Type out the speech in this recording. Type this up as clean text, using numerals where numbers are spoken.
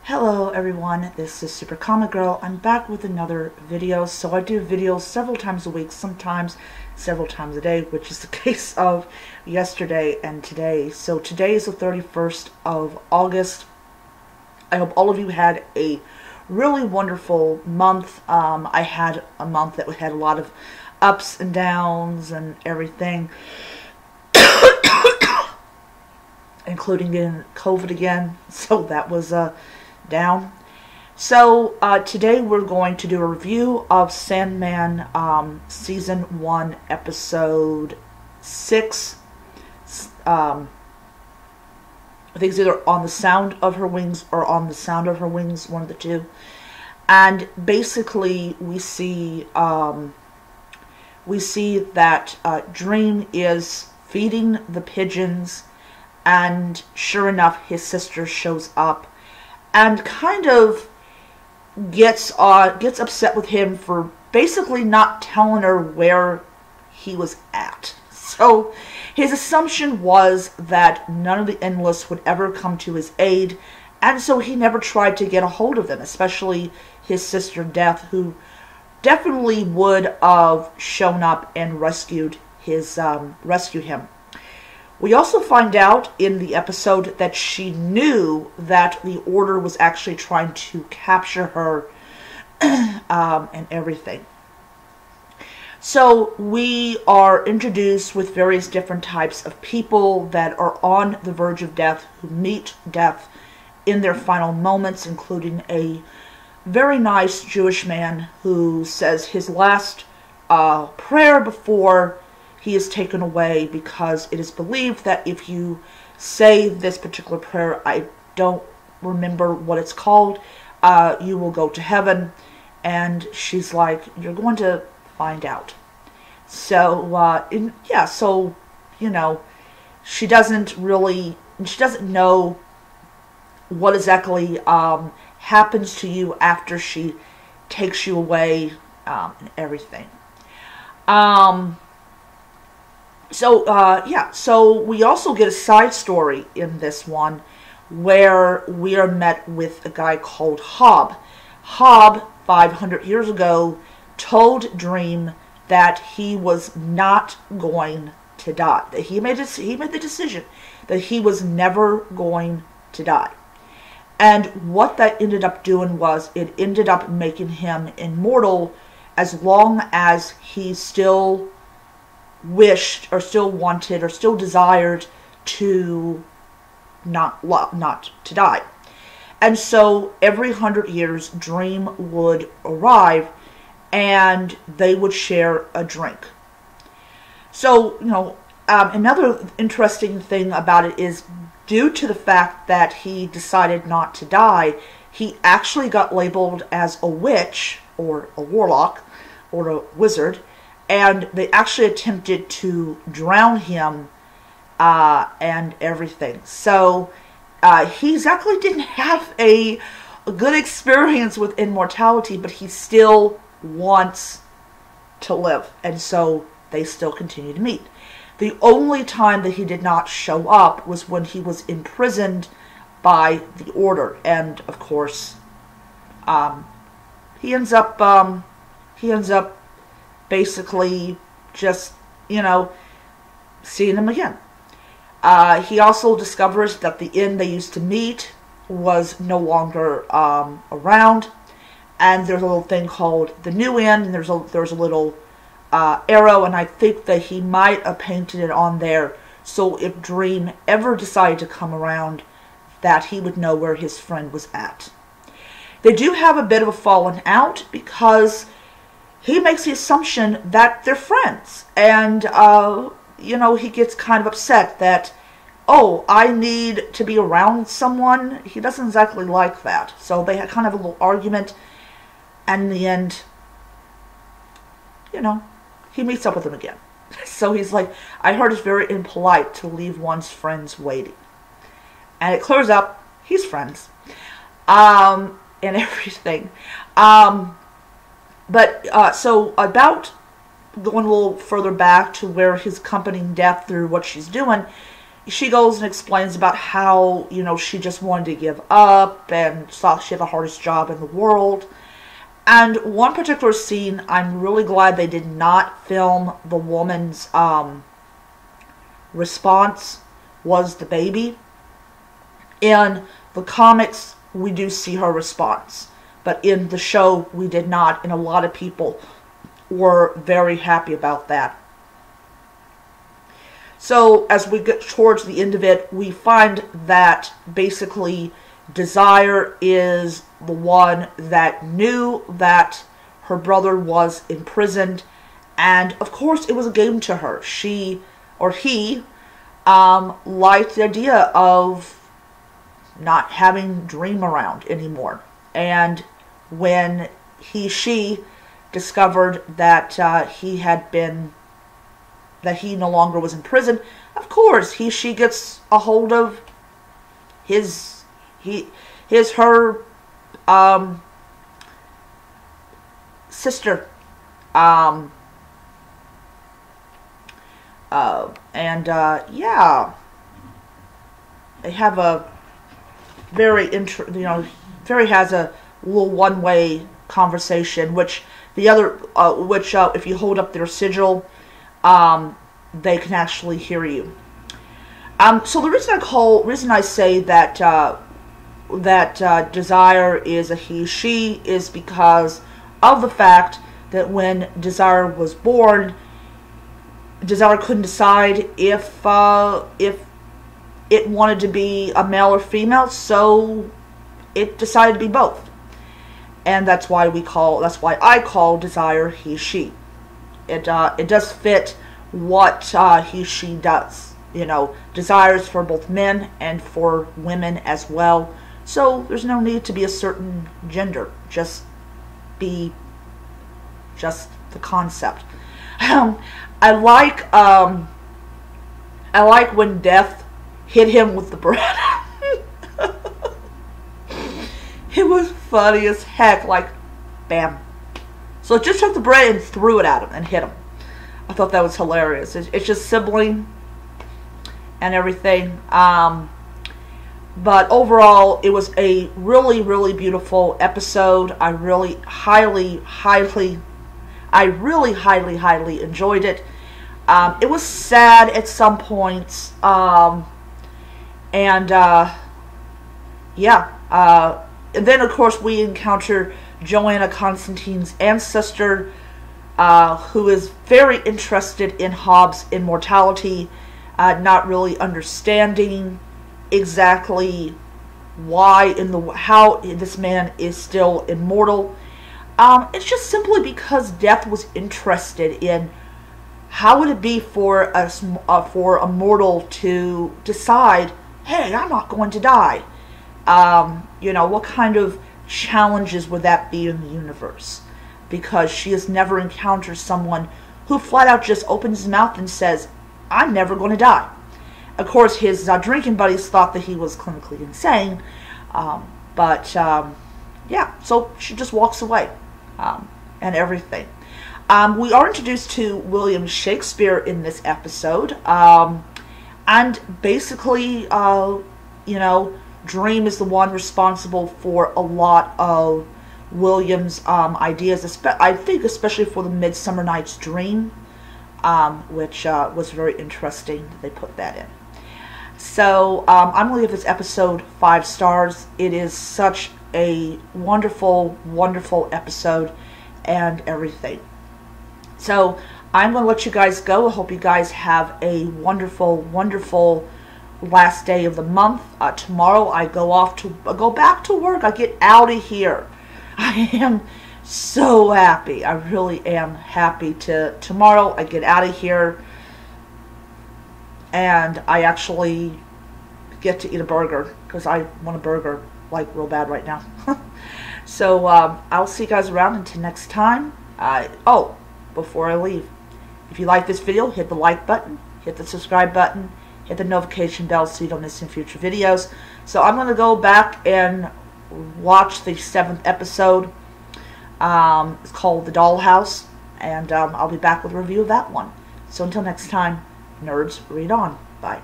Hello everyone, this is Super Comic Girl. I'm back with another video. So I do videos several times a week, sometimes several times a day, which is the case of yesterday and today. So today is the 31st of August. I hope all of you had a really wonderful month. I had a month that had a lot of ups and downs and everything, including getting COVID again. So that was down. So today we're going to do a review of Sandman Season 1, Episode 6. I think it's either On the Sound of Her Wings or On the Sound of Her Wings, one of the two. And basically we see that Dream is feeding the pigeons, and sure enough his sister shows up and kind of gets upset with him for basically not telling her where he was at. So his assumption was that none of the Endless would ever come to his aid, and so he never tried to get a hold of them, especially his sister Death, who definitely would have shown up and rescued him. We also find out in the episode that she knew that the Order was actually trying to capture her and everything. So we are introduced with various different types of people that are on the verge of death, who meet death in their final moments, including a very nice Jewish man who says his last prayer before he is taken away, because it is believed that if you say this particular prayer, I don't remember what it's called, you will go to heaven. And she's like, you're going to find out. So, so, you know, she doesn't know what exactly happens to you after she takes you away and everything. So we also get a side story in this one where we are met with a guy called Hob. Hob, 500 years ago, told Dream that he was not going to die. That he made the decision that he was never going to die. And what that ended up doing was it ended up making him immortal as long as he still wished or still wanted or still desired to not to die. And so every 100 years Dream would arrive and they would share a drink. So, you know, another interesting thing about it is, due to the fact that he decided not to die, he actually got labeled as a witch or a warlock or a wizard, and they actually attempted to drown him and everything. So he exactly didn't have a good experience with immortality, but he still wants to live, and so they still continue to meet. The only time that he did not show up was when he was imprisoned by the Order, and of course he ends up basically just, you know, seeing him again. He also discovers that the inn they used to meet was no longer around, and there's a little thing called the New Inn, and there's a little arrow, and I think that he might have painted it on there so if Dream ever decided to come around, that he would know where his friend was at. They do have a bit of a falling out because he makes the assumption that they're friends, and you know, he gets kind of upset that, oh, I need to be around someone. He doesn't exactly like that. So they had kind of a little argument, and in the end, you know, he meets up with him again. So he's like, I heard it's very impolite to leave one's friends waiting. And it clears up, he's friends. And everything. So about going a little further back to where he's accompanying Death through what she's doing, she goes and explains about how, you know, she just wanted to give up and thought she had the hardest job in the world. And one particular scene, I'm really glad they did not film the woman's response, was the baby. In the comics, we do see her response, but in the show, we did not, and a lot of people were very happy about that. So, as we get towards the end of it, we find that basically Desire is the one that knew that her brother was imprisoned, and of course it was a game to her. She, or he, liked the idea of not having Dream around anymore. And when she discovered that that he no longer was in prison, of course she gets a hold of her sister, yeah, they have a very has a little one-way conversation, which the other if you hold up their sigil, they can actually hear you. So the reason I say that Desire is a he/she is because of the fact that when Desire was born, Desire couldn't decide if it wanted to be a male or female, so it decided to be both. And that's why I call Desire he/she. It does fit what he/she does. You know, Desires for both men and for women as well. So there's no need to be a certain gender. Just be just the concept. I like when Death hit him with the bread. It was funny as heck. Like, bam. So it just took the bread and threw it at him and hit him. I thought that was hilarious. It's just sibling and everything. But overall, it was a really, really beautiful episode. I really highly enjoyed it. It was sad at some points. And then, of course, we encounter Joanna Constantine's ancestor, who is very interested in Hobbs' immortality, not really understanding exactly how this man is still immortal. It's just simply because Death was interested in how would it be for a mortal to decide, hey, I'm not going to die. You know, what kind of challenges would that be in the universe? Because she has never encountered someone who flat out just opens his mouth and says, I'm never going to die. Of course, his drinking buddies thought that he was clinically insane. Yeah, so she just walks away and everything. We are introduced to William Shakespeare in this episode. And basically, you know, Dream is the one responsible for a lot of William's ideas, I think especially for the Midsummer Night's Dream, which was very interesting that they put that in. So I'm going to give this episode 5 stars. It is such a wonderful, wonderful episode and everything. So I'm going to let you guys go. I hope you guys have a wonderful, wonderful last day of the month. Tomorrow I go back to work. I get out of here. I am so happy. I really am happy tomorrow I get out of here and I actually get to eat a burger, because I want a burger like real bad right now. So I'll see you guys around until next time. Before I leave, if you like this video, hit the like button, hit the subscribe button, hit the notification bell so you don't miss any future videos. So I'm going to go back and watch the 7th episode. It's called The Dollhouse, and I'll be back with a review of that one. So until next time, nerds, read on. Bye.